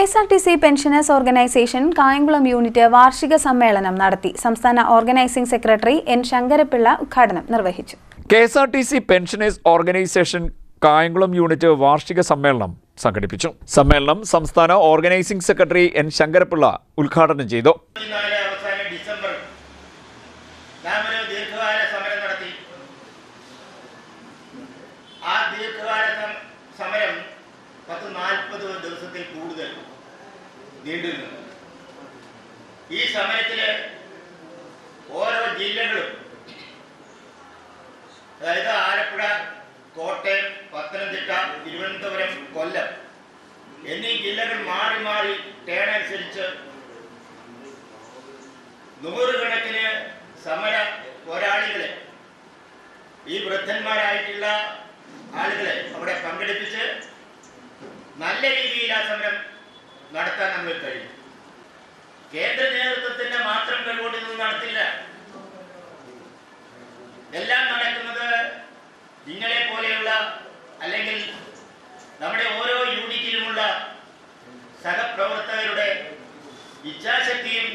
KSRTC Pensioners Organization Kayamkulam unit വാർഷിക സമ്മേളനം നടത്തി. സംസ്ഥാന ഓർഗനൈസിംഗ് സെക്രട്ടറി എൻ ശങ്കരപ്പിള്ള ഉദ്ഘാടനം നിർവഹിച്ചു. KSRTC Pensioners Organization Kayamkulam unit വാർഷിക സമ്മേളനം സംഘടിപ്പിച്ചു. സമ്മേളനം സംസ്ഥാന ഓർഗനൈസിംഗ് സെക്രട്ടറി എൻ ശങ്കരപ്പിള്ള ഉദ്ഘാടനം ചെയ്തു. സമരം 40 ദിവസത്തിൽ കൂടുതൽ നീണ്ടുനിന്നു. ഈ സമരത്തില് ഓരോ ജില്ലകളും, അതായത് ആലപ്പുഴ, കോട്ടയം, പത്തനംതിട്ട, തിരുവനന്തപുരം, കൊല്ലം എന്നീ ജില്ലകൾ മാറി മാറി ടേൺ അനുസരിച്ച് നൂറുകണക്കിന് സമര പോരാളികളെ, ഈ വൃദ്ധന്മാരായിട്ടുള്ള ആളുകളെ അവിടെ പങ്കെടുപ്പിച്ച് നല്ല രീതിയിൽ ആ സമരം നടത്താൻ നമ്മൾ കഴിയും. കേന്ദ്ര നേതൃത്വത്തിന്റെ മാത്രം കഴിവുകൊണ്ട് ഇതൊന്നും നടത്തില്ല. എല്ലാം നടക്കുന്നത് നിങ്ങളെ പോലെയുള്ള, അല്ലെങ്കിൽ നമ്മുടെ ഓരോ യൂണിറ്റിലുമുള്ള സഹപ്രവർത്തകരുടെ ഇച്ഛാശക്തിയും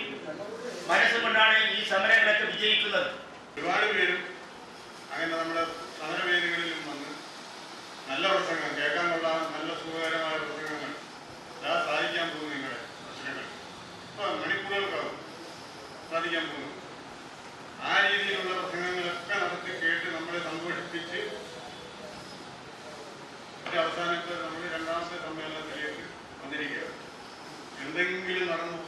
മനസ്സുകൊണ്ടാണ് ഈ സമരങ്ങളൊക്കെ വിജയിക്കുന്നത്. ഒരുപാട് പേരും അങ്ങനെ നമ്മുടെ സമരവേദികളിലും വന്ന് നല്ല പ്രസംഗം കേൾക്കാനുള്ള നല്ല സുഖകരമായ പ്രസംഗങ്ങൾ സാധിക്കാൻ പോകുന്നു. നിങ്ങളുടെ പ്രശ്നങ്ങൾ ഇപ്പം മണിക്കൂറുകൾക്കാവും സാധിക്കാൻ പോകുന്നു. ആ രീതിയിലുള്ള പ്രസംഗങ്ങളൊക്കെ നടത്തി കേട്ട് നമ്മളെ സന്തോഷിപ്പിച്ച് അവസാനത്തെ നമ്മൾ രണ്ടാമത്തെ സമ്മേളനത്തിലേക്ക് വന്നിരിക്കുകയാണ്. എന്തെങ്കിലും നടന്നു?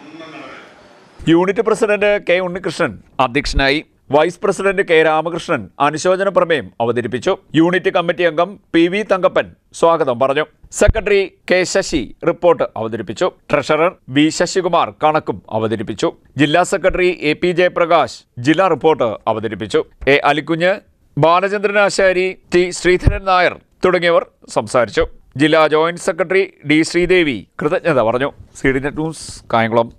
ഒന്നും നടന്നില്ല. യൂണിറ്റ് പ്രസിഡന്റ് കെ ഉണ്ണികൃഷ്ണൻ അധ്യക്ഷനായി. വൈസ് പ്രസിഡന്റ് കെ രാമകൃഷ്ണൻ അനുശോചന പ്രമേയം അവതരിപ്പിച്ചു. യൂണിറ്റ് കമ്മിറ്റി അംഗം PV തങ്കപ്പൻ സ്വാഗതം പറഞ്ഞു. സെക്രട്ടറി കെ ശശി റിപ്പോർട്ട് അവതരിപ്പിച്ചു. ട്രഷറർ V ശശികുമാർ കണക്കും അവതരിപ്പിച്ചു. ജില്ലാ സെക്രട്ടറി AP ജയപ്രകാശ് ജില്ലാ റിപ്പോർട്ട് അവതരിപ്പിച്ചു. A അലിക്കുഞ്ഞ്, ബാലചന്ദ്രൻ ആശാരി, T ശ്രീധരൻ നായർ തുടങ്ങിയവർ സംസാരിച്ചു. ജില്ലാ ജോയിന്റ് സെക്രട്ടറി D ശ്രീദേവി കൃതജ്ഞത പറഞ്ഞു. CDNet news Kayamkulam.